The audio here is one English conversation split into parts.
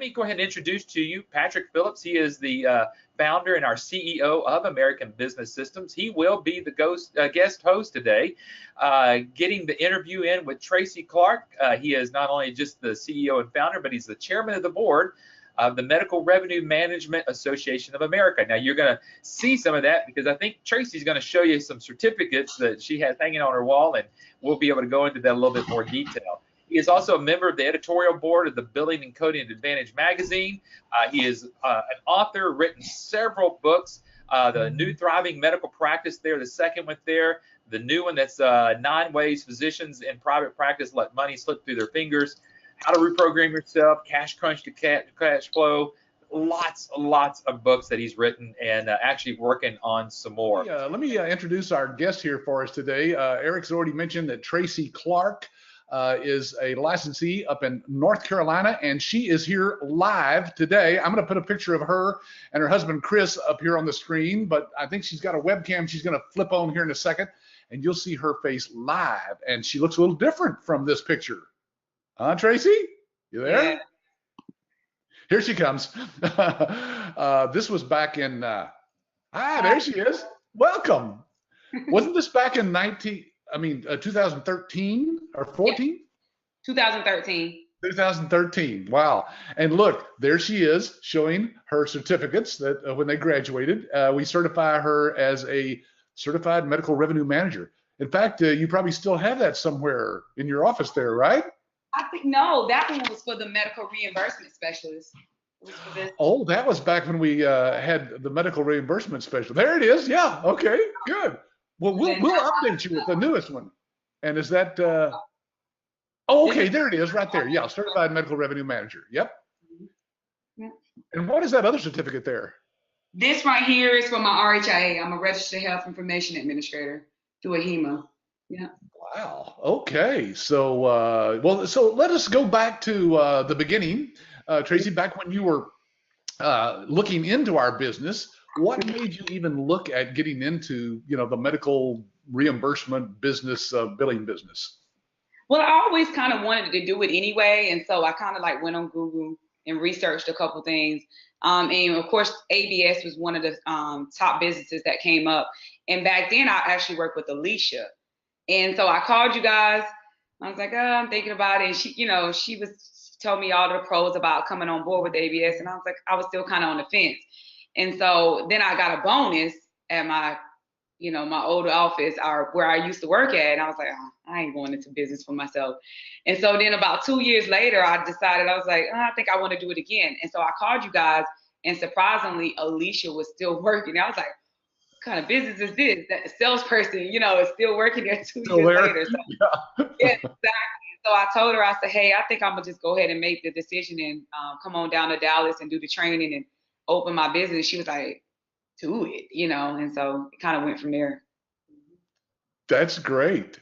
let me go ahead and introduce to you Patrick Phillips. He is the founder and our CEO of American Business Systems. He will be the guest host today, getting the interview in with Tracie Clark. He is not only just the CEO and founder, but he's the chairman of the board of the Medical Revenue Management Association of America. Now, you're going to see some of that because I think Tracie's going to show you some certificates that she has hanging on her wall, and we'll be able to go into that a little bit more detail. He is also a member of the editorial board of the Billing and Coding Advantage magazine. He is an author, written several books. The New Thriving Medical Practice there, the second one there, the new one that's 9 Ways Physicians in Private Practice Let Money Slip Through Their Fingers, How to Reprogram Yourself, Cash Crunch to Cash Flow. Lots of books that he's written, and actually working on some more. Let me introduce our guest here for us today. Eric's already mentioned that Tracie Clark is a licensee up in North Carolina, and she is here live today. I'm going to put a picture of her and her husband Chris up here on the screen, but I think she's got a webcam she's going to flip on here in a second, and you'll see her face live, and she looks a little different from this picture. Huh, Tracie? You there? Yeah. Here she comes. This was back in, there she is. Welcome. Wasn't this back in 2013 or 14? Yeah. 2013. 2013. Wow. And look, there she is showing her certificates that when they graduated, we certify her as a certified medical revenue manager. In fact, you probably still have that somewhere in your office there, right? I think, no, that one was for the medical reimbursement specialist. Oh, that was back when we had the medical reimbursement specialist. There it is. Yeah. Okay, good. Well, we'll update you with the newest one. And is that, oh, okay, there it is right there. Yeah, Certified Medical Revenue Manager. Yep. And what is that other certificate there? This right here is for my RHIA. I'm a Registered Health Information Administrator through AHIMA. Yeah. Wow. Okay. So, so let us go back to the beginning. Tracie, back when you were looking into our business, what made you even look at getting into, the medical reimbursement business, billing business? Well, I always kind of wanted to do it anyway, and so I kind of like went on Google and researched a couple things. And of course, ABS was one of the top businesses that came up. And back then, I actually worked with Alicia. And so I called you guys. I was like, I'm thinking about it. And she, she told me all the pros about coming on board with ABS. And I was like, I was still kind of on the fence. And so then I got a bonus at my, my old office where I used to work at. And I was like, I ain't going into business for myself. And so then about 2 years later, I decided, I was like, I think I want to do it again. And so I called you guys, and surprisingly, Alicia was still working. I was like, what kind of business is this? That the salesperson, is still working there 2 years later. So, yeah, exactly. So I told her, I said, hey, I think I'm going to just go ahead and make the decision and come on down to Dallas and do the training and open my business. She was like, do it, and so it kind of went from there. That's great.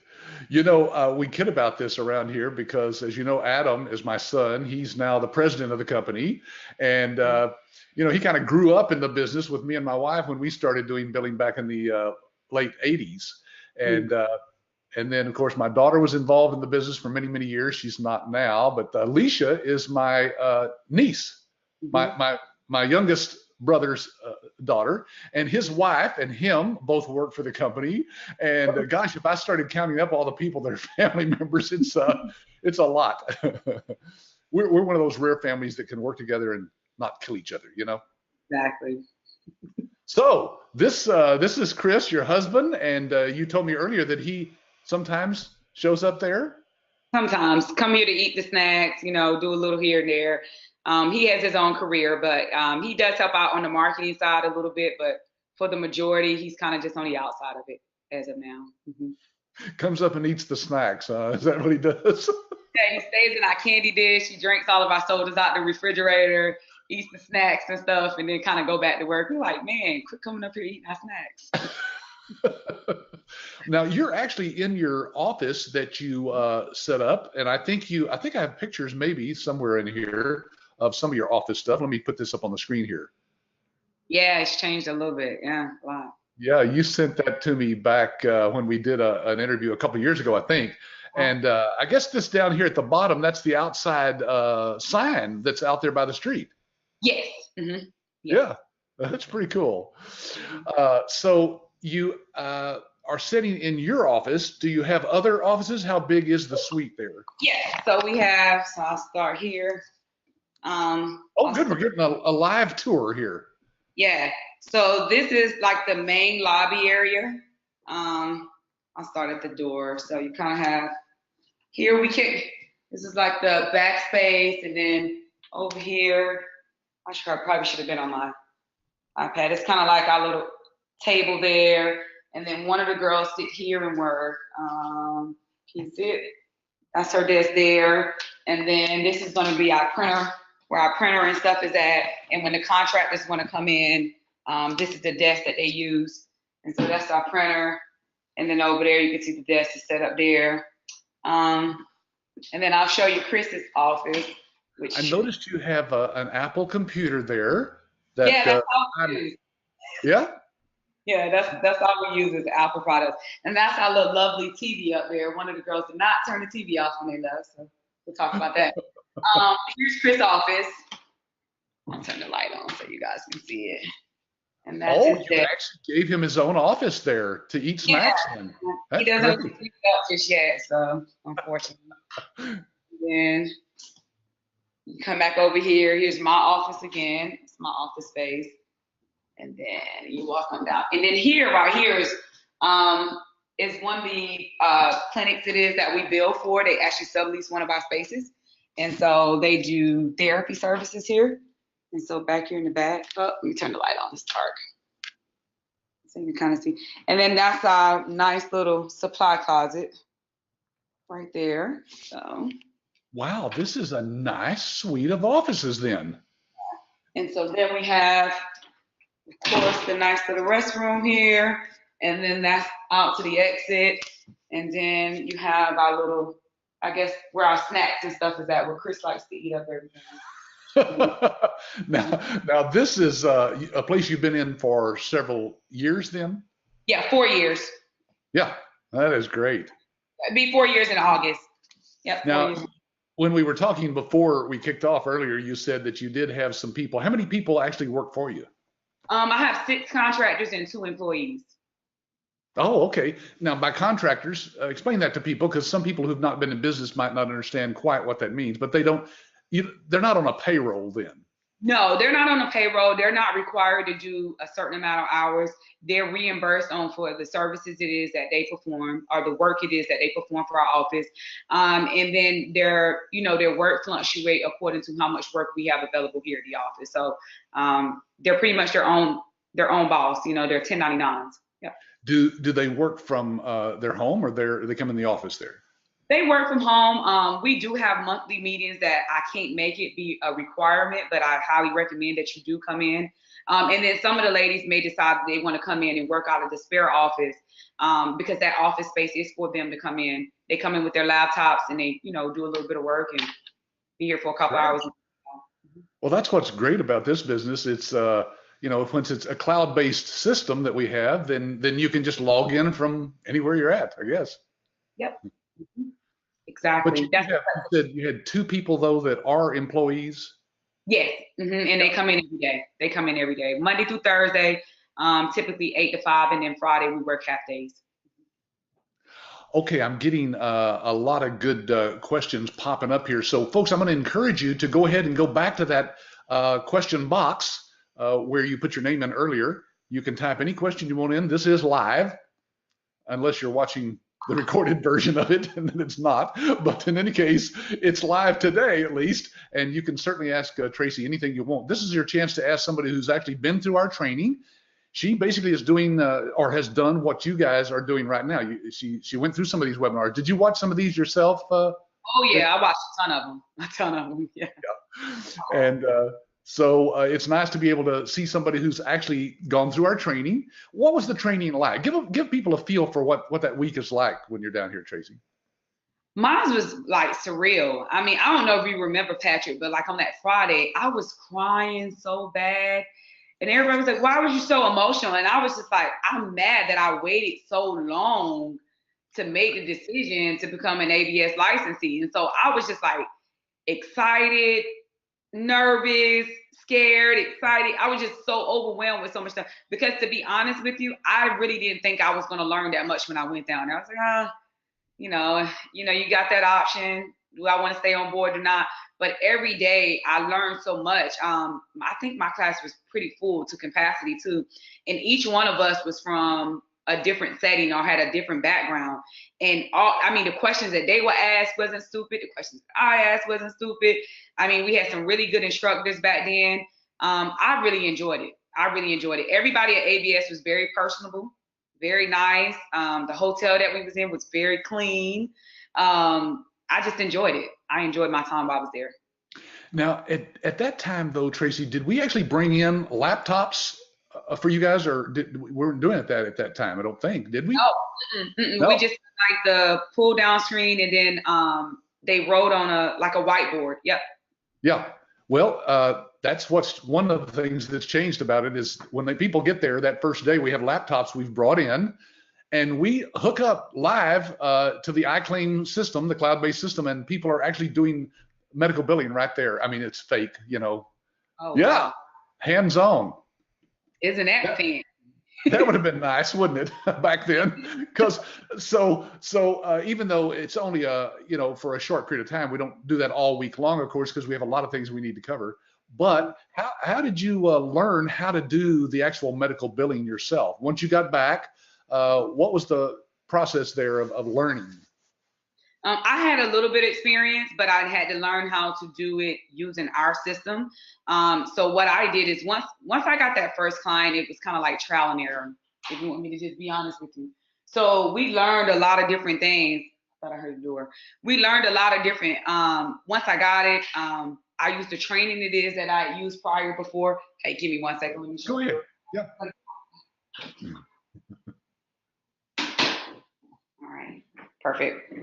We kid about this around here because, as you know, Adam is my son. He's now the president of the company. And, he kind of grew up in the business with me and my wife when we started doing billing back in the late 80s. And then, of course, my daughter was involved in the business for many, many years. She's not now, but Alicia is my niece, my youngest brother's daughter, and his wife and him both work for the company. And gosh, if I started counting up all the people that are family members, it's a lot. We're one of those rare families that can work together and not kill each other, Exactly. So this is Chris, your husband, and you told me earlier that he sometimes shows up there. Sometimes come here to eat the snacks, do a little here and there. He has his own career, but he does help out on the marketing side a little bit, but for the majority, he's kind of just on the outside of it as of now. Comes up and eats the snacks. Is that what he does? Yeah, he stays in our candy dish. He drinks all of our sodas out the refrigerator, eats the snacks and stuff, and then kind of go back to work. We're like, man, quit coming up here eating our snacks. Now you're actually in your office that you set up, and I think I have pictures maybe somewhere in here of some of your office stuff. Let me put this up on the screen here. Yeah, it's changed a little bit. Yeah, a lot. Yeah, you sent that to me back when we did an interview a couple of years ago, I think. And I guess this down here at the bottom, that's the outside sign that's out there by the street. Yes. Yes. Yeah, that's pretty cool. Mhm. So you are sitting in your office. Do you have other offices? How big is the suite there? Yes. So we have. So I'll start here. Oh, I'll good. We're start, getting a live tour here. yeah. So this is like the main lobby area. I'll start at the door. So you kind of have here we can. This is like the backspace, and then over here, I probably should have been on my iPad. It's kind of like our little table there, and then one of the girls sit here and work. Can you see it? That's her desk there, and then this is going to be our printer, where our printer and stuff is at. And when the contractors want to come in, this is the desk that they use, and so that's our printer. And then over there, you can see the desk is set up there. And then I'll show you Chris's office, I which noticed you have an Apple computer there. yeah, That that's all we use. yeah. Yeah, that's all we use is Apple products. And that's our little lovely TV up there. One of the girls did not turn the TV off when they left, so we'll talk about that. Here's Chris' office. I'll turn the light on so you guys can see it. And that's Oh, his you desk. actually gave him his own office there to eat Yeah, snacks in. he That's doesn't great. keep it up just yet, so unfortunately. Then you come back over here. Here's my office again. It's my office space. And then you walk on down. And then here, right here is one of the clinics it is that we bill for. They actually sublease one of our spaces. And so they do therapy services here. And so back here in the back, oh, let me turn the light on, it's dark. So you can kind of see. And then that's our nice little supply closet right there. So, Wow, this is a nice suite of offices then. and so then we have, of course, the nice little restroom here, and then that's out to the exit. And then you have our little, I guess, where our snacks and stuff is at, where Chris likes to eat up everything. Now this is a place you've been in for several years then? Yeah, 4 years. Yeah, that is great. It'd be 4 years in August. Yep, 4 Now, years. when we were talking before we kicked off earlier, you said that you did have some people. How many people actually work for you? I have 6 contractors and 2 employees. Oh, okay. Now, by contractors, explain that to people because some people who've not been in business might not understand quite what that means, but they're not on a payroll then. No, they're not on the payroll. They're not required to do a certain amount of hours. They're reimbursed on for the services it is that they perform or the work it is that they perform for our office. And then their work fluctuate according to how much work we have available here at the office. So they're pretty much their own boss. They're 1099s. Yeah. Do they work from their home or they come in the office there? They work from home. We do have monthly meetings that I can't make it be a requirement, but I highly recommend that you do come in. And then some of the ladies may decide they want to come in and work out of the spare office because that office space is for them to come in. They come in with their laptops and they, do a little bit of work and be here for a couple hours. Well, that's what's great about this business. It's once it's a cloud-based system that we have, then you can just log in from anywhere you're at, I guess. Yep. But Exactly. you said you had 2 people though that are employees. Yes. And they come in every day. They come in every day, Monday through Thursday, typically 8 to 5, and then Friday we work half days. Okay, I'm getting a lot of good questions popping up here. So, folks, I'm going to encourage you to go ahead and go back to that question box where you put your name in earlier. You can type any question you want in. This is live, unless you're watching the recorded version of it, and then it's not. But in any case, it's live today at least, and you can certainly ask Tracie anything you want. This is your chance to ask somebody who's actually been through our training. She basically is doing or has done what you guys are doing right now. She went through some of these webinars. Did you watch some of these yourself? Oh yeah, I watched a ton of them. Yeah. And so it's nice to be able to see somebody who's actually gone through our training. What was the training like? Give people a feel for what that week is like when you're down here, Tracie. Mine was like surreal. I mean, I don't know if you remember, Patrick, but like on that Friday, I was crying so bad. And everybody was like, why was you so emotional? And I was just like, I'm mad that I waited so long to make the decision to become an ABS licensee. And so I was just like excited, nervous, scared, excited. I was just so overwhelmed with so much stuff. Because to be honest with you, I really didn't think I was going to learn that much when I went down there. I was like, you got that option. Do I want to stay on board or not? But every day I learned so much. I think my class was pretty full to capacity too. And each one of us was from a different setting or had a different background. And the questions that they were asked wasn't stupid. The questions that I asked wasn't stupid. I mean, we had some really good instructors back then. I really enjoyed it. Everybody at ABS was very personable, very nice. The hotel that we was in was very clean. I just enjoyed it. I enjoyed my time while I was there. Now, at that time, though, Tracie, did we actually bring in laptops for you guys, or we weren't doing it at that time? I don't think, did we? No. We just like the pull down screen, and then they wrote on a whiteboard. Yep. Yeah. Well, that's one of the things that's changed about it is when people get there that first day, we have laptops we've brought in, and we hook up live to the iClaim system, the cloud-based system, and people are actually doing medical billing right there. I mean, it's fake, Oh, yeah, wow. hands-on. Isn't that fancy? That would have been nice, wouldn't it, back then? Because so even though it's only for a short period of time, we don't do that all week long, of course, because we have a lot of things we need to cover. But how did you learn how to do the actual medical billing yourself? Once you got back, what was the process there of learning? I had a little bit of experience, but I had to learn how to do it using our system. So what I did is once I got that first client, it was kind of like trial and error, if you want me to just be honest with you. So we learned a lot of different things. I thought I heard the door. We learned a lot of different, once I got it, I used the training it is that I used prior before. Hey, give me 1 second. Let me show Go ahead. you. Yeah. All right. Perfect.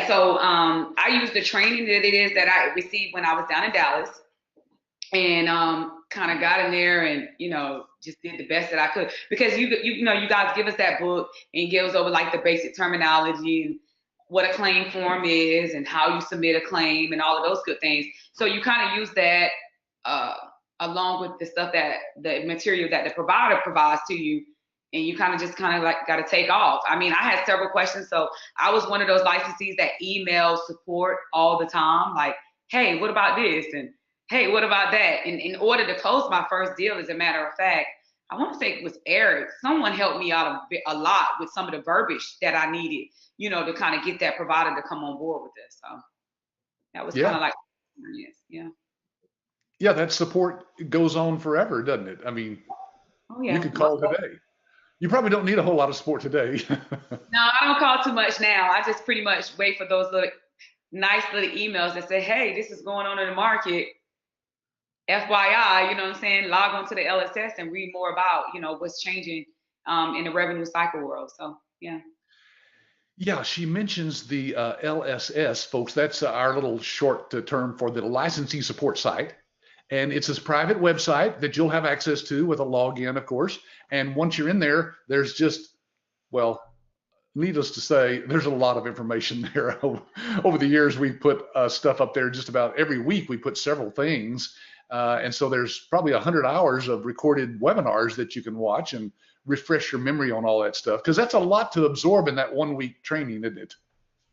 So I used the training that it is that I received when I was down in Dallas, and kind of got in there and just did the best that I could, because you guys give us that book and give us over like the basic terminology and what a claim form is and how you submit a claim and all of those good things. So you kind of use that along with the stuff the material that the provider provides to you. And you kind of got to take off. I mean, I had several questions. So I was one of those licensees that emailed support all the time. Like, hey, what about this? And hey, what about that? And in order to close my first deal, as a matter of fact, I want to say it was Eric. Someone helped me out a lot with some of the verbiage that I needed, to kind of get that provider to come on board with this. So that was kind of like, yeah. Yeah, that support goes on forever, doesn't it? I mean, you could call today. You probably don't need a whole lot of support today. No, I don't call too much now. I just pretty much wait for those nice little emails that say, hey, this is going on in the market. FYI, you know what I'm saying? Log on to the LSS and read more about, what's changing in the revenue cycle world. So, yeah. Yeah, she mentions the LSS, folks. That's our little short term for the licensing support site. And it's this private website that you'll have access to with a login, of course. And once you're in there, there's just, well, needless to say, there's a lot of information there. Over the years, we put stuff up there just about every week. We put several things. And so there's probably 100 hours of recorded webinars that you can watch and refresh your memory on all that stuff. Because that's a lot to absorb in that 1 week training, isn't it?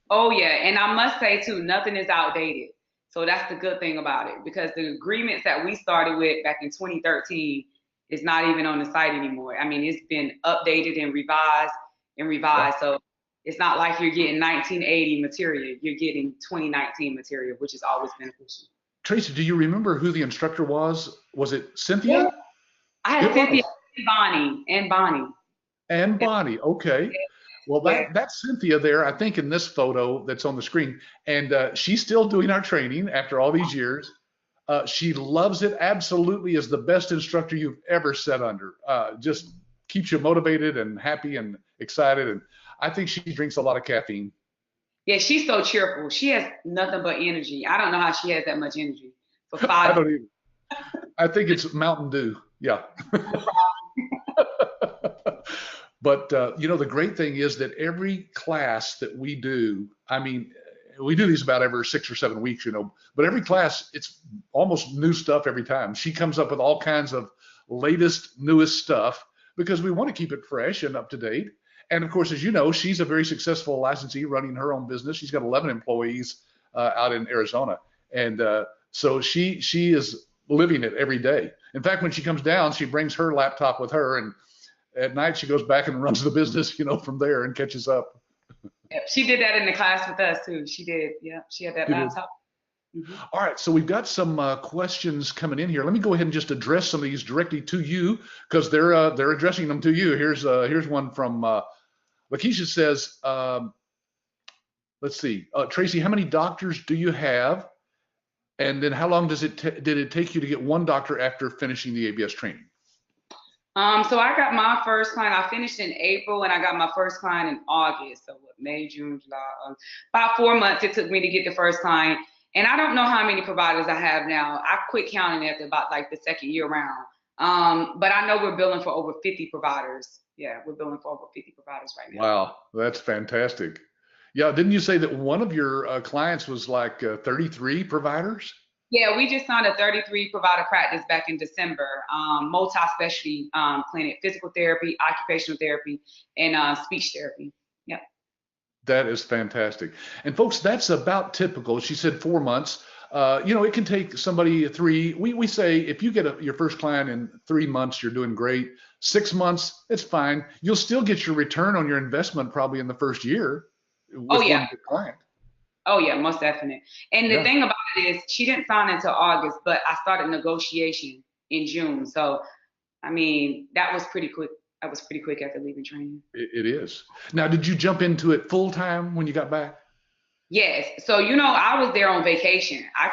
Oh, yeah. And I must say, too, nothing is outdated. So that's the good thing about it, because the agreements that we started with back in 2013 is not even on the site anymore. I mean, it's been updated and revised. Wow. So it's not like you're getting 1980 material. You're getting 2019 material, which is always beneficial. Tracie, do you remember who the instructor was? Was it Cynthia? Yeah. I had Cynthia and Bonnie. And Bonnie, okay. Well, that's Cynthia there, I think, in this photo that's on the screen. And she's still doing our training after all these years. She loves it, absolutely is the best instructor you've ever sat under. Just keeps you motivated and happy and excited. And I think she drinks a lot of caffeine. Yeah, she's so cheerful. She has nothing but energy. I don't know how she has that much energy for 5 I don't either. I think it's Mountain Dew. Yeah. But the great thing is that every class that we do, I mean, we do these about every 6 or 7 weeks, but every class, it's almost new stuff every time. She comes up with all kinds of latest, newest stuff because we want to keep it fresh and up to date. And of course, as you know, she's a very successful licensee running her own business. She's got 11 employees out in Arizona. And so she is living it every day. In fact, when she comes down, she brings her laptop with her, and at night she goes back and runs the business, from there and catches up. Yep, she did that in the class with us too. She did. Yeah, she had that laptop. Mm-hmm. All right, so we've got some questions coming in here. Let me go ahead and just address some of these directly to you because they're addressing them to you. Here's one from Lakeisha says, let's see, Tracie, how many doctors do you have? And then how long did it take you to get one doctor after finishing the ABS training? So I got my first client. I finished in April, and I got my first client in August. So May, June, July, about 4 months it took me to get the first client. And I don't know how many providers I have now. I quit counting after about like the second year round. But I know we're billing for over 50 providers. Yeah, we're billing for over 50 providers right now. Wow, that's fantastic. Yeah, didn't you say that one of your clients was like 33 providers? Yeah, we just signed a 33 provider practice back in December, multi-specialty clinic, physical therapy, occupational therapy, and speech therapy. Yeah. That is fantastic. And folks, that's about typical. She said 4 months. It can take somebody 3. We say if you get your first client in 3 months, you're doing great. 6 months, it's fine. You'll still get your return on your investment probably in the first year with one good client. Oh yeah, most definitely. And the thing about it is she didn't sign until August, but I started negotiation in June. So, I mean, that was pretty quick. I was pretty quick after leaving training. It is. Now, did you jump into it full time when you got back? Yes. So, I was there on vacation. I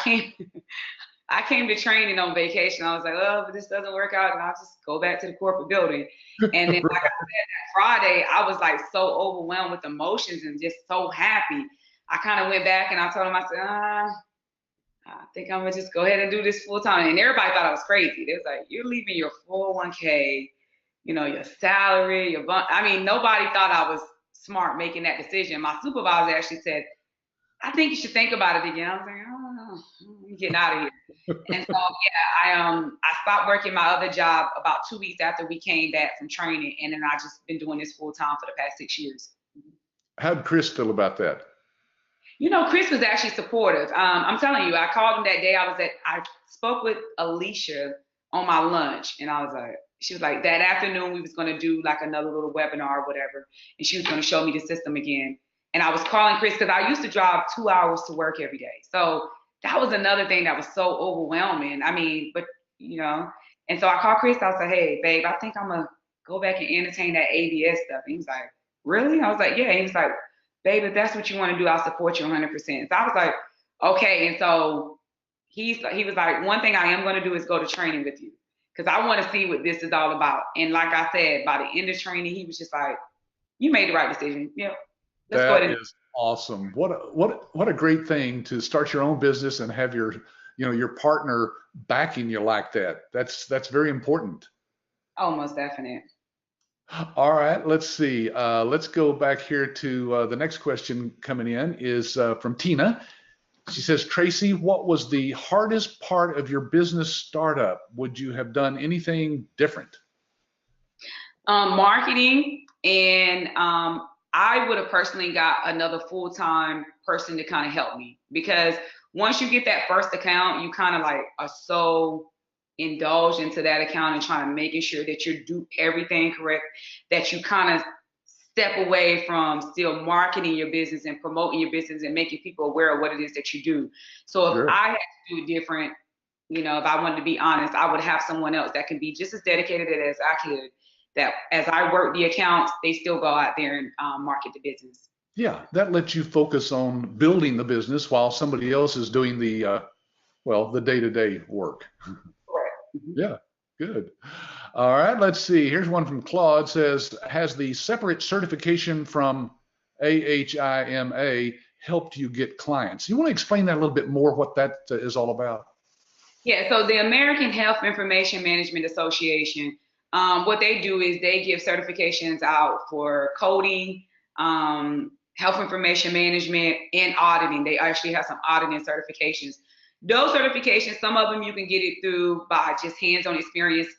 came to training on vacation. I was like, oh, if this doesn't work out, I'll just go back to the corporate building. And then like I said, that Friday, I was like so overwhelmed with emotions and just so happy. I kind of went back and I told him, I said, I think I'm gonna just go ahead and do this full time. And everybody thought I was crazy. They was like, you're leaving your 401k, your salary, nobody thought I was smart making that decision. My supervisor actually said, I think you should think about it again. I was like, oh, I'm getting out of here. And so, I stopped working my other job about 2 weeks after we came back from training. And then I just been doing this full time for the past 6 years. How'd Chris feel about that? Chris was actually supportive. I'm telling you, I called him that day. I spoke with Alicia on my lunch, and she was like, that afternoon we was going to do like another little webinar or whatever, and she was going to show me the system again. And I was calling Chris because I used to drive 2 hours to work every day. So that was another thing that was so overwhelming. And so I called Chris. I was like, hey, babe, I think I'm going to go back and entertain that ABS stuff. And he was like, really? I was like, yeah. And he was like, babe, if that's what you want to do, I'll support you 100%. So I was like, okay. And so he was like, one thing I am going to do is go to training with you because I want to see what this is all about. And like I said, by the end of training, he was just like, you made the right decision. Yeah. Let's go ahead. That is awesome. What a great thing to start your own business and have your partner backing you like that. That's very important. Oh, most definitely. All right, let's see. Let's go back here to the next question coming in is from Tina. She says, Tracie, what was the hardest part of your business startup? Would you have done anything different? Marketing, and I would have personally got another full-time person to kind of help me because once you get that first account, you kind of like are so indulge into that account and trying to making sure that you do everything correct, that you kind of step away from still marketing your business and promoting your business and making people aware of what it is that you do. So if I had to do it different, if I wanted to be honest, I would have someone else that can be just as dedicated as I could, that as I work the accounts, they still go out there and market the business. Yeah, that lets you focus on building the business while somebody else is doing the day-to-day work. Yeah, good. All right, let's see. Here's one from Claude. Says, has the separate certification from AHIMA helped you get clients? You want to explain that a little bit more, what that is all about? Yeah, so the American Health Information Management Association, what they do is they give certifications out for coding, health information management, and auditing. They actually have some auditing certifications. Those certifications, some of them you can get it through by just hands-on experience,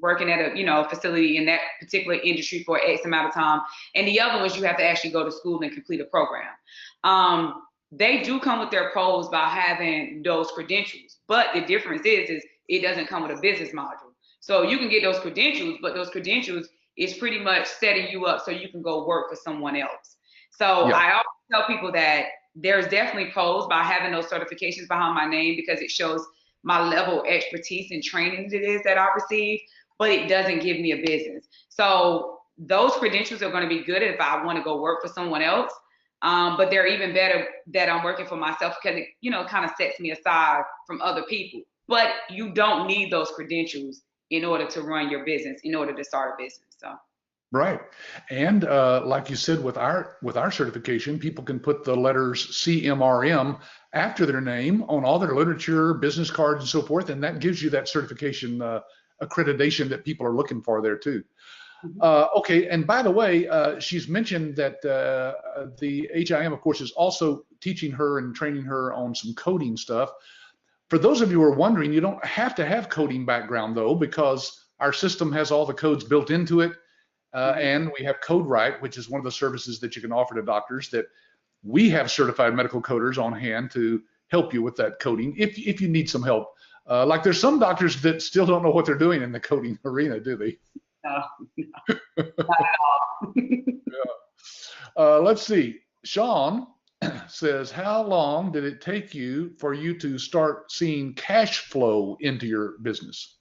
working at a facility in that particular industry for X amount of time, and the other ones you have to actually go to school and complete a program. They do come with their pros by having those credentials, but the difference is it doesn't come with a business module. So you can get those credentials, but those credentials is pretty much setting you up so you can go work for someone else. So Yeah. I always tell people that there's definitely pros by having those certifications behind my name because it shows my level of expertise and training it is that I received, but it doesn't give me a business. So those credentials are going to be good if I want to go work for someone else. But they're even better that I'm working for myself because it, kind of sets me aside from other people. But you don't need those credentials in order to run your business, in order to start a business. So. Right. And like you said, with our certification, people can put the letters CMRM after their name on all their literature, business cards, and so forth, and that gives you that certification accreditation that people are looking for there too. Okay, and by the way, she's mentioned that the HIM, of course, is also teaching her and training her on some coding stuff. For those of you who are wondering, you don't have to have coding background though, because our system has all the codes built into it. And we have CodeWrite, which is one of the services that you can offer to doctors that we have certified medical coders on hand to help you with that coding if you need some help. Like there's some doctors that still don't know what they're doing in the coding arena, do they? No, not at all. Yeah. Let's see. Sean says, how long did it take you for you to start seeing cash flow into your business?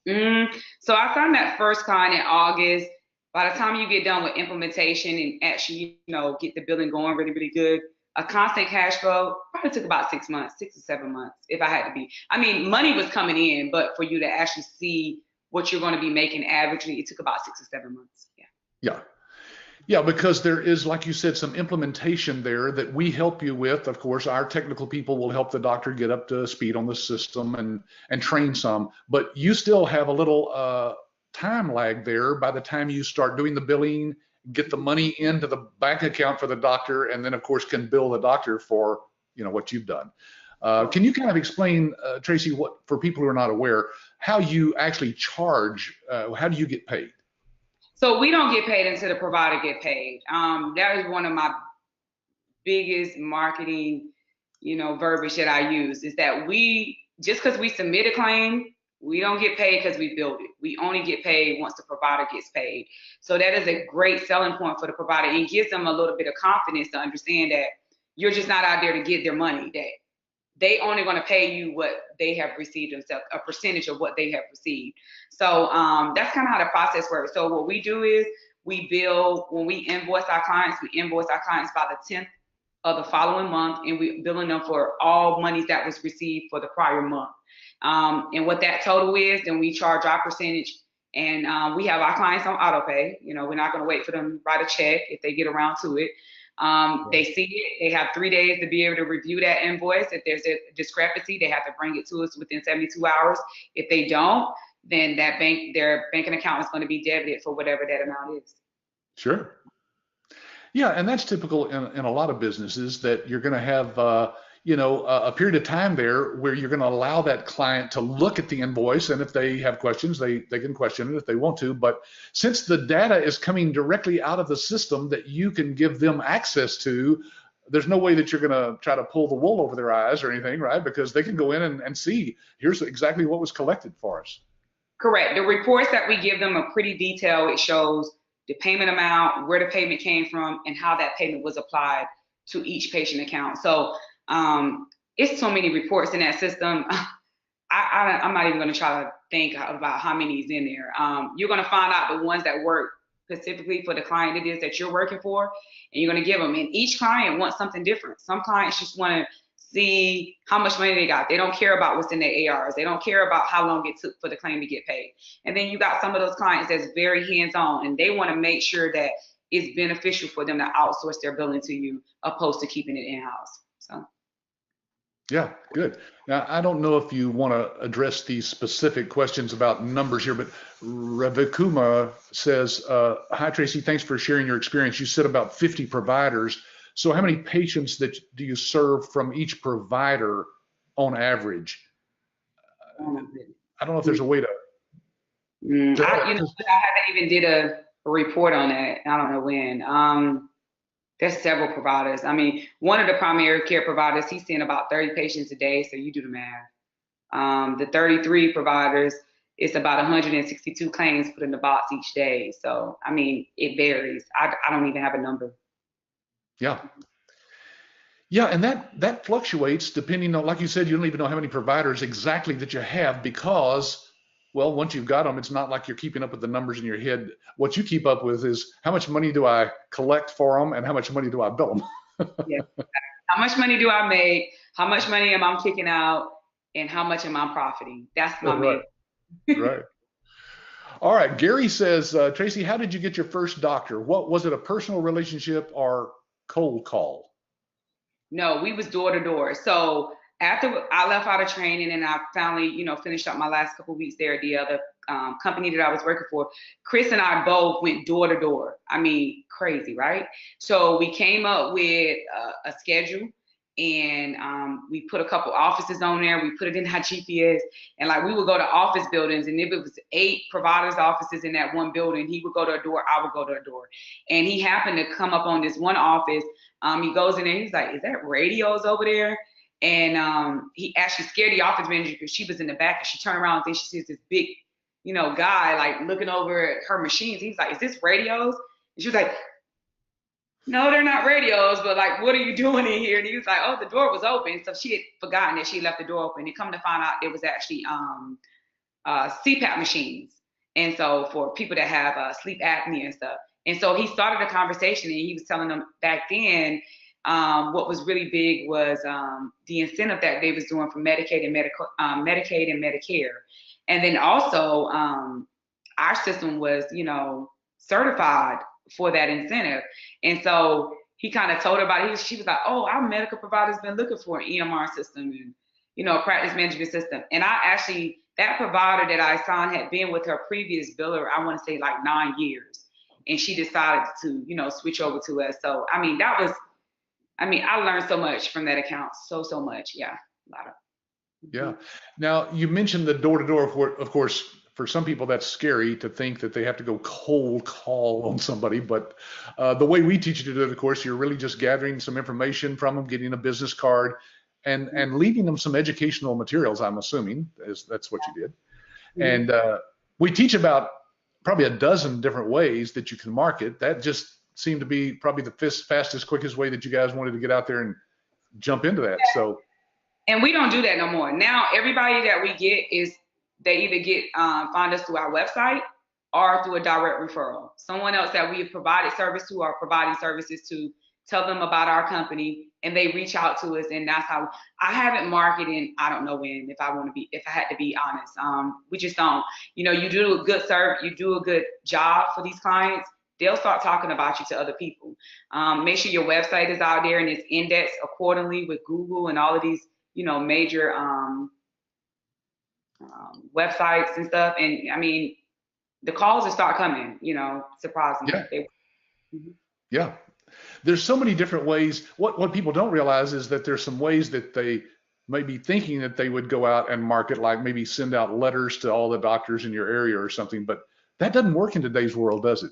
So I signed that first client in August. By the time you get done with implementation and actually, get the billing going really, really good, a constant cash flow probably took about 6 months, 6 to 7 months, if I had to be. I mean, money was coming in, but for you to actually see what you're going to be making averagely, it took about 6 to 7 months. Yeah. Yeah. Yeah, because there is, like you said, some implementation there that we help you with. Of course, our technical people will help the doctor get up to speed on the system and train some, but you still have a little time lag there by the time you start doing the billing, get the money into the bank account for the doctor, and then of course can bill the doctor for what you've done. Can you kind of explain, Tracie, what for people who are not aware, how you actually charge? How do you get paid? So we don't get paid until the provider get paid. That is one of my biggest marketing, verbiage that I use is that just because we submit a claim, we don't get paid because we build it. We only get paid once the provider gets paid. So that is a great selling point for the provider and gives them a little bit of confidence to understand that you're just not out there to get their money, that they only going to pay you what they have received themselves, a percentage of what they have received. So that's kind of how the process works. So what we do is we bill, when we invoice our clients by the 10th of the following month, and we billing them for all monies that was received for the prior month. And what that total is, then we charge our percentage. And we have our clients on auto pay. We're not going to wait for them to write a check if they get around to it. They see it. They have 3 days to be able to review that invoice. If there's a discrepancy, they have to bring it to us within 72 hours. If they don't, then their banking account is going to be debited for whatever that amount is. Sure. Yeah, and that's typical in a lot of businesses that you're going to have, a period of time there where you're going to allow that client to look at the invoice, and if they have questions, they can question it if they want to. But since the data is coming directly out of the system that you can give them access to, there's no way that you're going to try to pull the wool over their eyes or anything, right? Because they can go in and see, here's exactly what was collected for us. Correct. The reports that we give them are pretty detailed. It shows the payment amount, where the payment came from, and how that payment was applied to each patient account. So it's so many reports in that system. I'm not even going to try to think about how many is in there. You're going to find out the ones that work specifically for the client it is that you're working for, and you're going to give them. And each client wants something different. Some clients just want to see how much money they got. They don't care about what's in their ARs. They don't care about how long it took for the claim to get paid. And then you got some of those clients that's very hands-on, and they want to make sure that it's beneficial for them to outsource their billing to you opposed to keeping it in-house. So. Yeah, good. Now, I don't know if you want to address these specific questions about numbers here, but Ravikuma says, hi, Tracie, thanks for sharing your experience. You said about 50 providers. So how many patients that do you serve from each provider on average? Oh my goodness. I don't know if there's a way to, I haven't even did a report on that. I don't know when. There's several providers. I mean, one of the primary care providers, he's seeing about 30 patients a day, so you do the math. The 33 providers, it's about 162 claims put in the box each day. So, I mean, it varies. I don't even have a number. yeah. Yeah, and that fluctuates depending on, like you said, you don't even know how many providers exactly that you have because, well, once you've got them, it's not like you're keeping up with the numbers in your head. What you keep up with is how much money do I collect for them and how much money do I bill them? Yeah. How much money do I make? How much money am I kicking out? And how much am I profiting? That's my Right, main. right. All right. Gary says, Tracie, how did you get your first doctor? What was it, a personal relationship or cold call? No, we was door to door. So after I left out of training and I finally, finished up my last couple of weeks there at the other company that I was working for, Chris and I both went door to door. I mean, crazy, right? So we came up with a schedule and we put a couple offices on there. We put it in our GPS and like we would go to office buildings and if it was 8 providers offices in that one building, he would go to a door, I would go to a door. And he happened to come up on this one office. He goes in there, he's like, is that radios over there? And he actually scared the office manager because she was in the back and she turned around and then she sees this big, guy like looking over at her machines. He's like, is this radios? And she was like, no, they're not radios, but like, what are you doing in here? And he was like, oh, the door was open. So she had forgotten that she left the door open. And come to find out it was actually CPAP machines. And so for people that have sleep apnea and stuff. And so he started a conversation and he was telling them back then what was really big was the incentive that they was doing for Medicaid and Medicaid and Medicare. And then also our system was, certified for that incentive. And so he kind of told her about it. She was like, oh, our medical provider's been looking for an EMR system and, a practice management system. And I actually, that provider that I signed had been with her previous biller, I want to say like 9 years. And she decided to, switch over to us. So, I mean, I learned so much from that account. So much. Yeah. A lot of. Yeah. Now, you mentioned the door to door. Of course, for some people, that's scary to think that they have to go cold call on somebody. But the way we teach you to do it, of course, you're really just gathering some information from them, getting a business card, and leaving them some educational materials, I'm assuming, that's what you did. And we teach about probably a dozen different ways that you can market. That just seemed to be probably the fastest, quickest way that you guys wanted to get out there and jump into that. So. And we don't do that no more. Now, everybody that we get is they either find us through our website or through a direct referral. Someone else that we have provided service to or providing services to, tell them about our company and they reach out to us. And that's how I haven't marketed. I don't know when, if I had to be honest, we just don't, you do a good you do a good job for these clients. They'll start talking about you to other people. Make sure your website is out there and it's indexed accordingly with Google and all of these, major websites and stuff. And I mean, the calls will start coming, surprisingly. Yeah. Yeah. There's so many different ways. What people don't realize is that there's some ways that they may be thinking that they would go out and market, like maybe send out letters to all the doctors in your area or something, but that doesn't work in today's world, does it?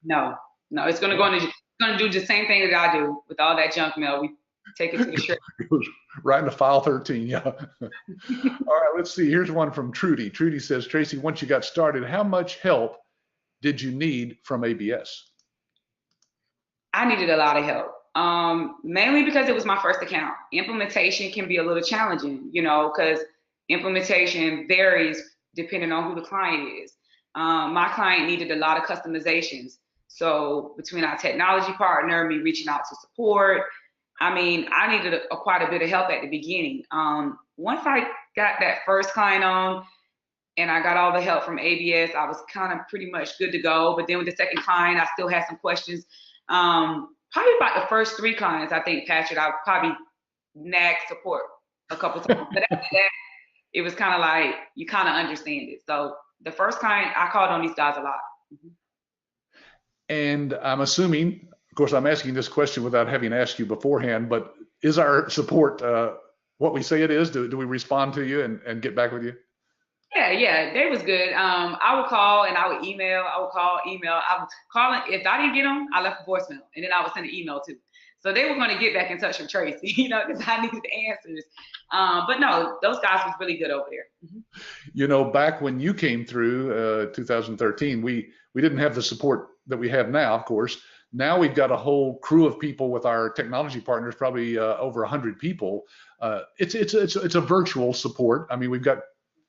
No, it's going to do the same thing that I do with all that junk mail. We take it to the shredder. Right into file 13, yeah. All right, let's see. Here's one from Trudy. Trudy says, Tracie, once you got started, how much help did you need from ABS? I needed a lot of help, mainly because it was my first account. Implementation can be a little challenging, because implementation varies depending on who the client is. My client needed a lot of customizations. So between our technology partner, me reaching out to support, I mean, I needed quite a bit of help at the beginning. Once I got that first client on and I got all the help from ABS, I was kind of pretty much good to go. But then with the second client, I still had some questions. Probably about the first 3 clients, I think, Patrick, I probably nagged support a couple times. But after that, it was kind of like you kind of understand it. So the first client, I called on these guys a lot. And I'm assuming, of course, I'm asking this question without having asked you beforehand, but is our support what we say it is? Do we respond to you and get back with you? Yeah, they was good. I would call and I would email. I would call, email. I was calling. If I didn't get them, I left a voicemail, and then I would send an email too. So they were going to get back in touch with Tracie, because I needed the answers. But no, those guys was really good over there. Back when you came through 2013, we didn't have the support that we have now, of course. Now we've got a whole crew of people with our technology partners, probably over 100 people. It's a virtual support. I mean, we've got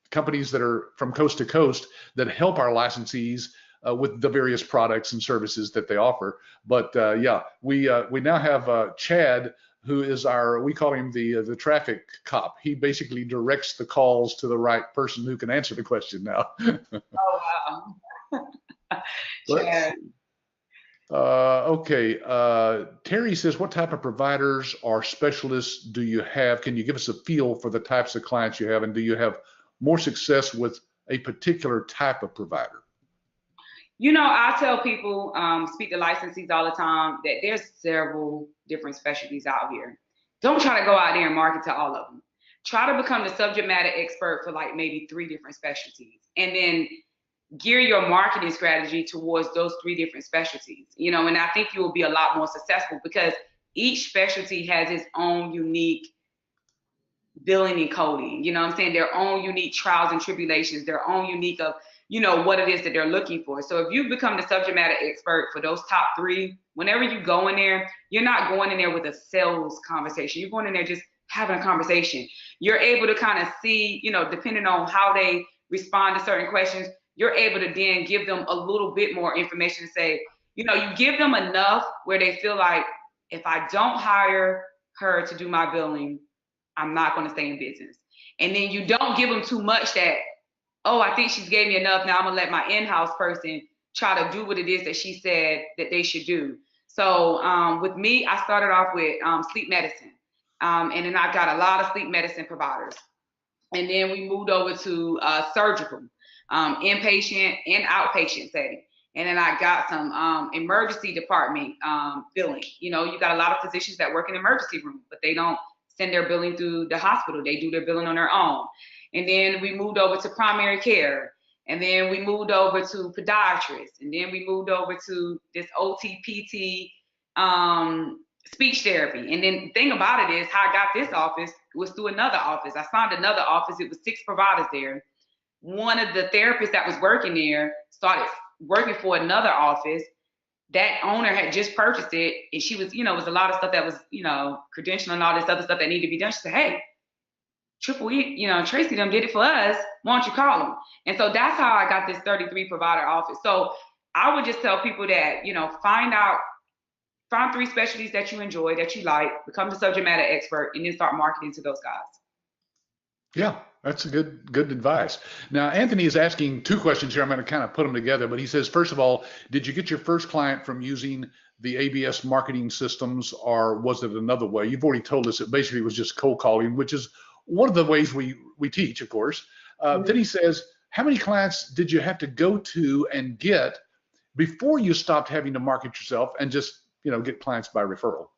companies that are from coast to coast that help our licensees with the various products and services that they offer. But we now have Chad, who is we call him the traffic cop. He basically directs the calls to the right person who can answer the question now. Oh wow. Chad. Okay. Terry says, what type of providers or specialists do you have? Can you give us a feel for the types of clients you have, and do you have more success with a particular type of provider? I tell people, speak to licensees all the time, that there's several different specialties out here. Don't try to go out there and market to all of them. Try to become the subject matter expert for like maybe 3 different specialties, and then gear your marketing strategy towards those 3 different specialties. And I think you will be a lot more successful because each specialty has its own unique billing and coding, what I'm saying? Their own unique trials and tribulations, their own unique of, what it is that they're looking for. So if you become the subject matter expert for those top 3, whenever you go in there, you're not going in there with a sales conversation. You're going in there just having a conversation. You're able to kind of see, depending on how they respond to certain questions, you're able to then give them a little bit more information to say, you give them enough where they feel like, if I don't hire her to do my billing, I'm not going to stay in business. And then you don't give them too much that, oh, I think she's gave me enough. Now I'm going to let my in-house person try to do what it is that she said that they should do. So with me, I started off with sleep medicine. And then I got a lot of sleep medicine providers. And then we moved over to surgical, inpatient and outpatient setting. And then I got some emergency department billing. You got a lot of physicians that work in emergency room, but they don't send their billing through the hospital. They do their billing on their own. And then we moved over to primary care. And then we moved over to podiatrists. And then we moved over to this OTPT speech therapy. And then the thing about it is how I got this office was through another office. I found another office. It was 6 providers there. One of the therapists that was working there started working for another office. That owner had just purchased it, and she was, it was a lot of stuff that was, credentialing and all this other stuff that needed to be done. She said, hey, Triple E, Tracie them did it for us. Why don't you call them? And so that's how I got this 33 provider office. So I would just tell people that, find 3 specialties that you enjoy, that you like, become the subject matter expert, and then start marketing to those guys. Yeah, that's a good advice. Now, Anthony is asking 2 questions here. I'm going to kind of put them together, but he says, first of all, did you get your first client from using the ABS marketing systems, or was it another way? You've already told us it basically was just cold calling, which is one of the ways we teach, of course. Then he says, how many clients did you have to go to and get before you stopped having to market yourself and just, get clients by referral?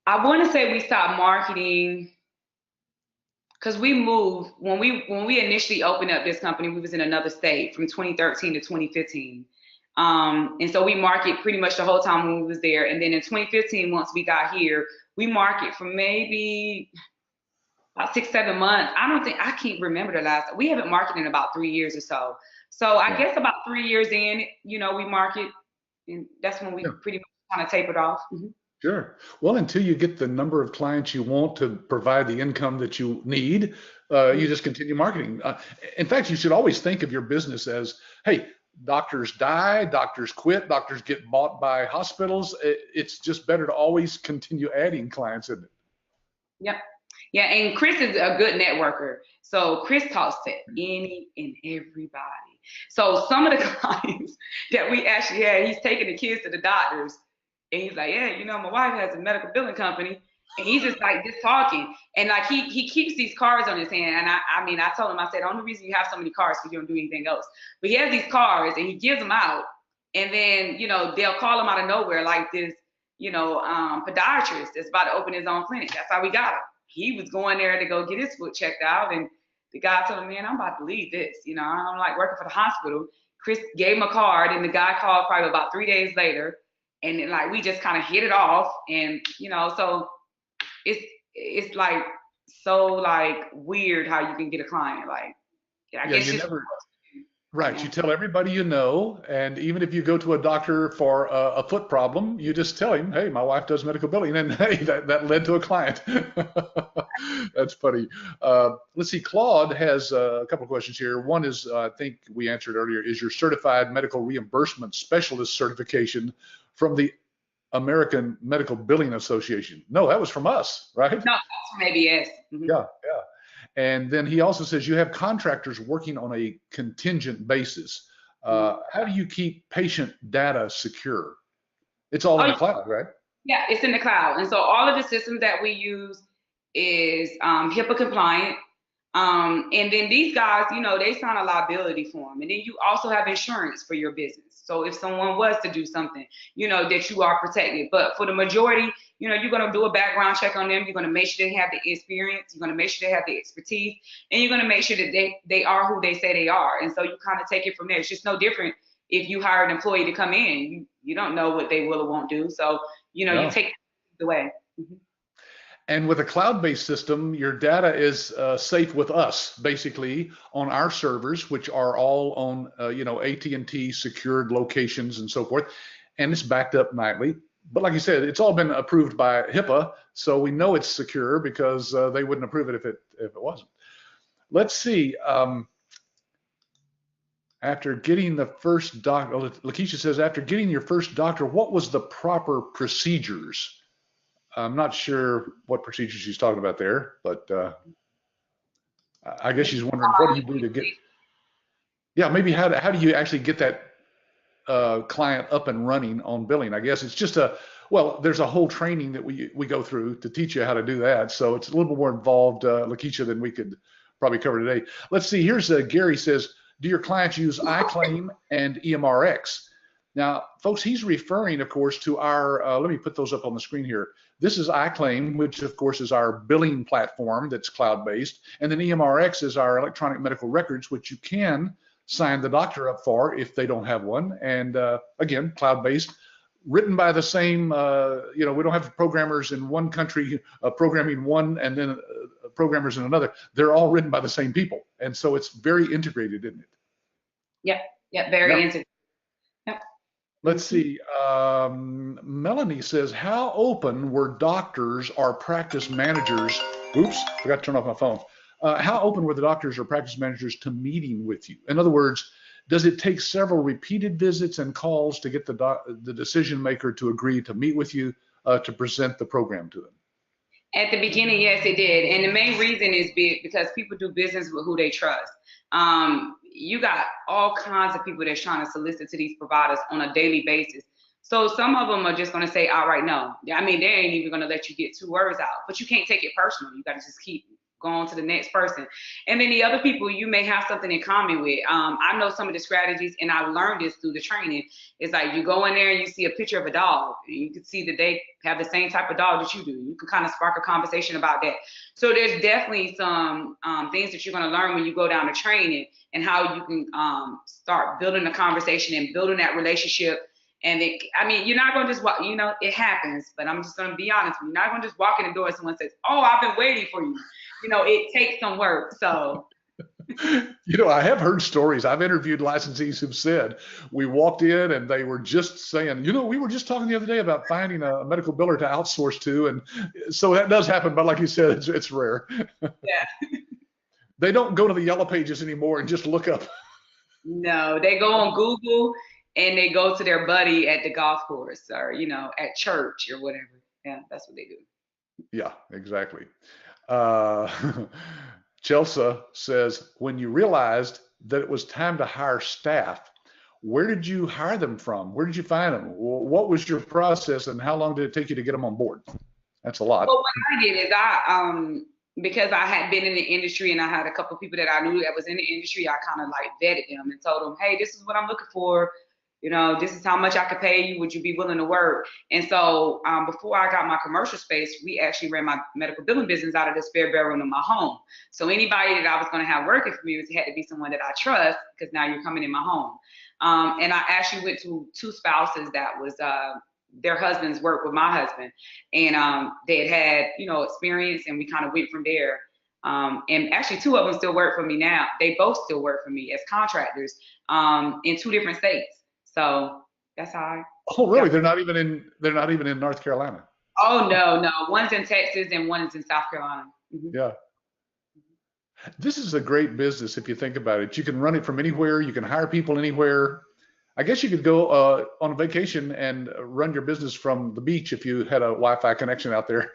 I want to say we stopped marketing because we moved when we initially opened up this company. We was in another state from 2013 to 2015, and so we market pretty much the whole time when we was there. And then in 2015, once we got here, we market for maybe about 6-7 months. I can't remember the last. We haven't marketed in about 3 years or so. So I guess about 3 years in, we market, and that's when we pretty much kind of tapered off. Sure. Well, until you get the number of clients you want to provide the income that you need, you just continue marketing. In fact, you should always think of your business as, hey, doctors die, doctors quit, doctors get bought by hospitals. It's just better to always continue adding clients, isn't it? Yep. Yeah, and Chris is a good networker. So Chris talks to any and everybody. So some of the clients that we actually had, he's taking the kids to the doctors. And he's like, yeah, my wife has a medical billing company. And he's just like just talking, and like he keeps these cards on his hand. And I mean, I told him, I said, the only reason you have so many cards because you don't do anything else. But he has these cards and he gives them out, and then they'll call him out of nowhere, like this podiatrist that's about to open his own clinic. That's how we got him. He was going there to go get his foot checked out, and the guy told him, man, I'm about to leave this. I don't like working for the hospital. Chris gave him a card, and the guy called probably about 3 days later, and then, like, we just kind of hit it off, and so it's like so like weird how you can get a client. Like, I guess you just never. Right. You tell everybody you know, and even if you go to a doctor for a foot problem, you just tell him, hey, my wife does medical billing, and hey, that led to a client. That's funny. Let's see. Claude has a couple of questions here. One is, I think we answered earlier, is your certified medical reimbursement specialist certification from the American Medical Billing Association? No, that was from us, right? No, that's from ABS. Mm-hmm. Yeah. And then he also says you have contractors working on a contingent basis. How do you keep patient data secure? It's all in the cloud, right? Yeah, it's in the cloud. And so all of the systems that we use is HIPAA compliant. And then these guys, they sign a liability form. And then you also have insurance for your business. So if someone was to do something, that you are protected. But for the majority, you're going to do a background check on them. You're going to make sure they have the experience. You're going to make sure they have the expertise. And you're going to make sure that they are who they say they are. And so you kind of take it from there. It's just no different if you hire an employee to come in. You don't know what they will or won't do. So, you take it the way. Mm-hmm. And with a cloud-based system, your data is safe with us, basically, on our servers, which are all on, AT&T secured locations and so forth, and it's backed up nightly. But like you said, it's all been approved by HIPAA, so we know it's secure because they wouldn't approve it if it wasn't. Let's see. After getting the first doctor, Lakeisha says, after getting your first doctor, what was the proper procedures? I'm not sure what procedure she's talking about there, but I guess she's wondering, what do you do to get? Yeah, maybe how do you actually get that client up and running on billing? I guess it's just there's a whole training that we go through to teach you how to do that. So it's a little more involved, Lakeisha, than we could probably cover today. Let's see. Here's Gary says, do your clients use iClaim and EMRX? Now, folks, he's referring, of course, to our, let me put those up on the screen here. This is iClaim, which, of course, is our billing platform that's cloud-based. And then EMRX is our electronic medical records, which you can sign the doctor up for if they don't have one. And again, cloud-based, written by the same, we don't have programmers in one country programming one and then programmers in another. They're all written by the same people. And so it's very integrated, isn't it? Yep, very integrated. Yep. Let's see. Melanie says, how open were doctors or practice managers? Oops, forgot to turn off my phone. How open were the doctors or practice managers to meeting with you? In other words, does it take several repeated visits and calls to get the decision maker to agree to meet with you to present the program to them? At the beginning, yes, it did. And the main reason is because people do business with who they trust. You got all kinds of people that's trying to solicit to these providers on a daily basis. So some of them are just going to say outright no. I mean, they ain't even going to let you get 2 words out, but you can't take it personal. You got to just keep going to the next person. And then the other people you may have something in common with. I know some of the strategies, and I learned this through the training. It's like you go in there and you see a picture of a dog. And you can see that they have the same type of dog that you do. You can kind of spark a conversation about that. So there's definitely some things that you're going to learn when you go down to training, and how you can start building a conversation and building that relationship. And you're not going to just walk, it happens, but I'm just going to be honest. You're not going to just walk in the door and someone says, oh, I've been waiting for you. It takes some work. So. I have heard stories. I've interviewed licensees who've said, we walked in and they were just saying, we were just talking the other day about finding a medical biller to outsource to. And so that does happen. But like you said, it's rare. Yeah. They don't go to the yellow pages anymore and just look up. No, they go on Google and they go to their buddy at the golf course or, at church or whatever. Yeah, that's what they do. Yeah, exactly. Chelsea says, when you realized that it was time to hire staff, where did you hire them from? Where did you find them? What was your process and how long did it take you to get them on board? That's a lot. Well, what I did is because I had been in the industry and I had a couple of people that I knew that was in the industry, I kind of like vetted them and told them, hey, this is what I'm looking for. You know, this is how much I could pay you. Would you be willing to work? And so before I got my commercial space, we actually ran my medical billing business out of the spare bedroom in my home. So anybody that I was going to have working for me had to be someone that I trust, because now you're coming in my home. And I actually went to two spouses that was their husbands worked with my husband, and they had experience, and we kind of went from there. And actually, two of them still work for me now. They both still work for me as contractors in two different states. So that's how I. Oh, really? They're not even in North Carolina. Oh, no. One's in Texas and one is in South Carolina. Mm-hmm. Yeah. This is a great business if you think about it. You can run it from anywhere. You can hire people anywhere. I guess you could go on a vacation and run your business from the beach if you had a Wi-Fi connection out there.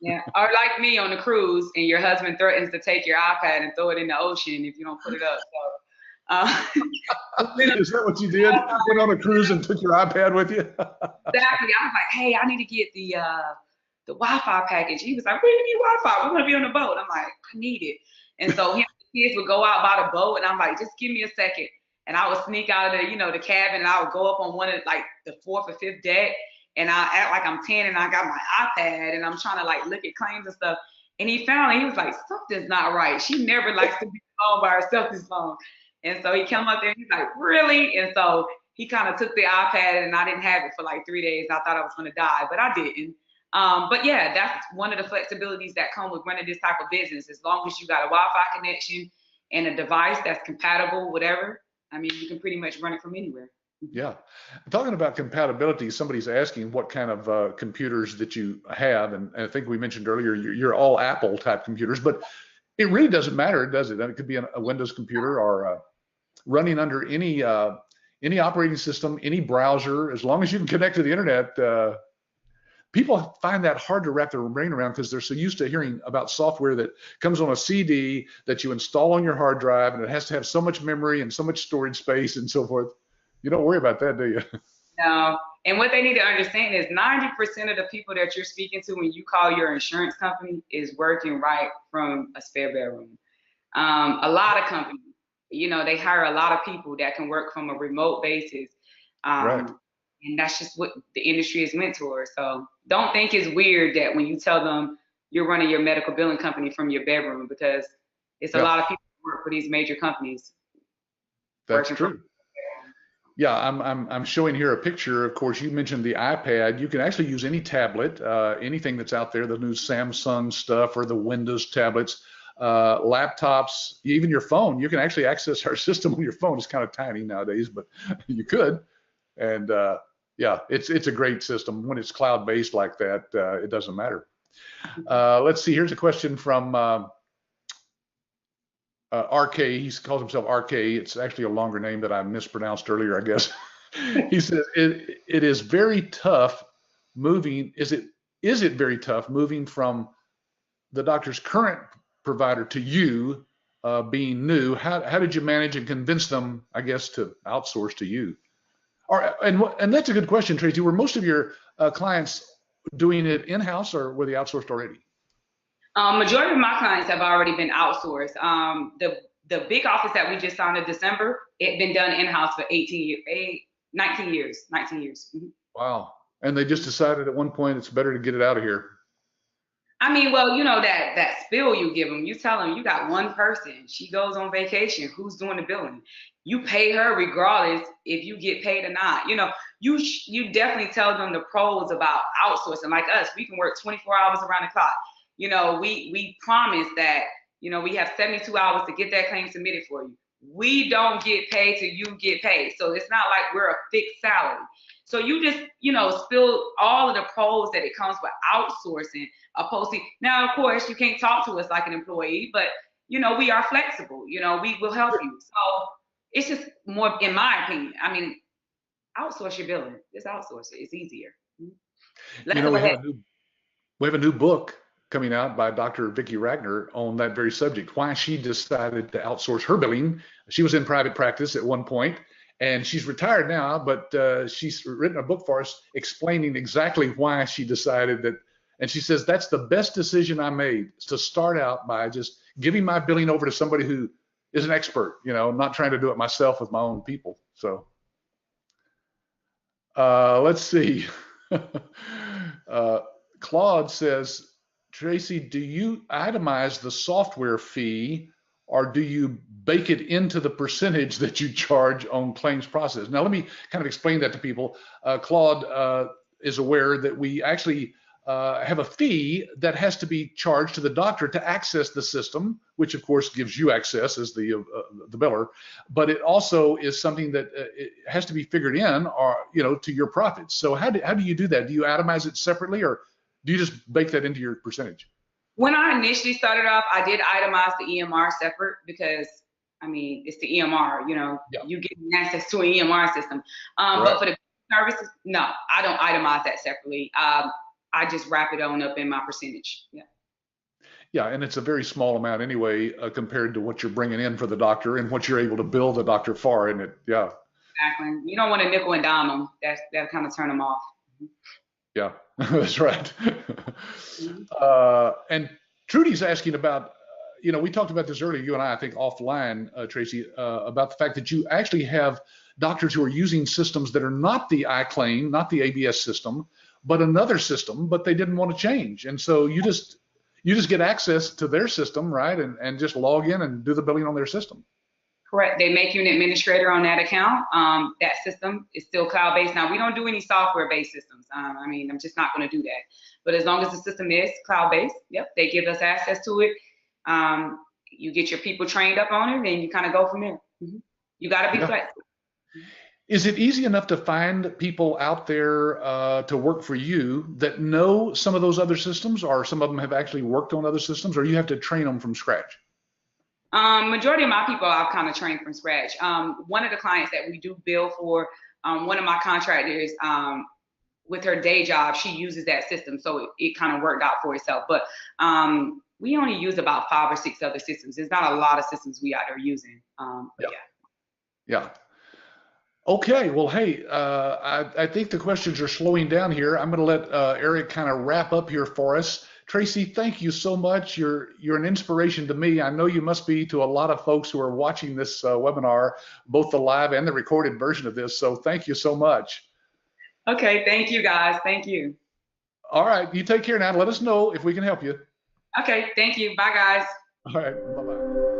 Yeah, or like me on a cruise, and your husband threatens to take your iPad and throw it in the ocean if you don't put it up. So, is that what you did? Went on a cruise and took your iPad with you? Exactly. I was like, hey, I need to get the Wi-Fi package. He was like, we need Wi-Fi. We're gonna be on the boat. I'm like, I need it. And so him and the kids would go out by the boat, and I'm like, just give me a second. And I would sneak out of the cabin, and I would go up on one of like the fourth or fifth deck, and I act like I'm 10 and I got my iPad and I'm trying to like look at claims and stuff. And he was like, something's not right. She never likes to be alone by herself this long. And so he came up there and he's like, really? And so he kind of took the iPad, and I didn't have it for like 3 days. I thought I was going to die, but I didn't. But yeah, that's one of the flexibilities that come with running this type of business. As long as you got a Wi-Fi connection and a device that's compatible, whatever, I mean, you can pretty much run it from anywhere. Yeah. Talking about compatibility, somebody's asking what kind of computers that you have. And I think we mentioned earlier, you're all Apple type computers, but it really doesn't matter, does it? It could be a Windows computer or running under any operating system, any browser, as long as you can connect to the internet. People find that hard to wrap their brain around because they're so used to hearing about software that comes on a CD that you install on your hard drive, and it has to have so much memory and so much storage space and so forth. You don't worry about that, do you? No. And what they need to understand is 90% of the people that you're speaking to when you call your insurance company is working right from a spare bedroom. A lot of companies, they hire a lot of people that can work from a remote basis. Right. And that's just what the industry is meant towards. So don't think it's weird that when you tell them you're running your medical billing company from your bedroom, because it's a lot of people who work for these major companies. That's true. Yeah, I'm showing here a picture. Of course, you mentioned the iPad. You can actually use any tablet, anything that's out there, the new Samsung stuff or the Windows tablets, laptops, even your phone. You can actually access our system on your phone. It's kind of tiny nowadays, but you could. And yeah, it's a great system. When it's cloud-based like that, it doesn't matter. Let's see. Here's a question from RK. He calls himself RK. It's actually a longer name that I mispronounced earlier, I guess. He says it is very tough moving. Is it very tough moving from the doctor's current provider to you, being new? How did you manage and convince them, I guess, to outsource to you? And that's a good question, Tracie. Were most of your clients doing it in-house, or were they outsourced already? Majority of my clients have already been outsourced. The big office that we just signed in December, it's been done in-house for 19 years. Mm-hmm. Wow. And they just decided at one point it's better to get it out of here. I mean, well, that spill you give them, you tell them you got one person, she goes on vacation, who's doing the billing? You pay her regardless if you get paid or not. You definitely tell them the pros about outsourcing. Like us, we can work 24 hours around the clock. We promise that, we have 72 hours to get that claim submitted for you. We don't get paid till you get paid. So it's not like we're a fixed salary. So you just, spill all of the pros that it comes with outsourcing opposed to, now, of course, you can't talk to us like an employee, but, we are flexible, we will help you. So it's just more, in my opinion, I mean, outsource your billing. Just outsource it. It's easier. We have a new book coming out by Dr. Vicki Ragnar on that very subject, why she decided to outsource her billing. She was in private practice at one point, and she's retired now, but she's written a book for us explaining exactly why she decided that And she says, that's the best decision I made, is to start out by just giving my billing over to somebody who is an expert, not trying to do it myself with my own people. So let's see. Claude says, Tracie, do you itemize the software fee, or do you bake it into the percentage that you charge on claims process? Now, let me kind of explain that to people. Claude is aware that we actually have a fee that has to be charged to the doctor to access the system, which of course gives you access as the biller, but it also is something that it has to be figured in, or to your profits. So how do you do that? Do you itemize it separately, or do you just bake that into your percentage? When I initially started off, I did itemize the EMR separate because, I mean, it's the EMR, Yeah. you get access to an EMR system. Right. But for the services, no, I don't itemize that separately. I just wrap it on up in my percentage. Yeah. Yeah, and it's a very small amount anyway, compared to what you're bringing in for the doctor and what you're able to bill the doctor for, isn't it? Yeah. Exactly. You don't want to nickel and dime them. That kind of turn them off. Yeah, that's right. And Trudy's asking about, we talked about this earlier, you and I think offline, Tracie, about the fact that you actually have doctors who are using systems that are not the iClaim, not the ABS system, but another system, but they didn't want to change. And so you just get access to their system, right? And just log in and do the billing on their system. Correct. They make you an administrator on that account. That system is still cloud-based. Now, we don't do any software-based systems. I mean, I'm just not going to do that. But as long as the system is cloud-based, yep, they give us access to it. You get your people trained up on it, and you kind of go from there. You got to be flexible. Is it easy enough to find people out there to work for you that know some of those other systems, or some of them have actually worked on other systems, or you have to train them from scratch? Majority of my people I've kind of trained from scratch. One of the clients that we do bill for, one of my contractors, with her day job, she uses that system, so it kind of worked out for itself. But we only use about 5 or 6 other systems. There's not a lot of systems we out there using. Yeah. Okay, well, hey, I think the questions are slowing down here. I'm going to let Eric kind of wrap up here for us. Tracie, thank you so much. You're an inspiration to me. I know you must be to a lot of folks who are watching this webinar, both the live and the recorded version of this. So thank you so much. Okay, thank you guys. Thank you. All right, you take care now. Let us know if we can help you. Okay, thank you. Bye guys. All right, bye-bye.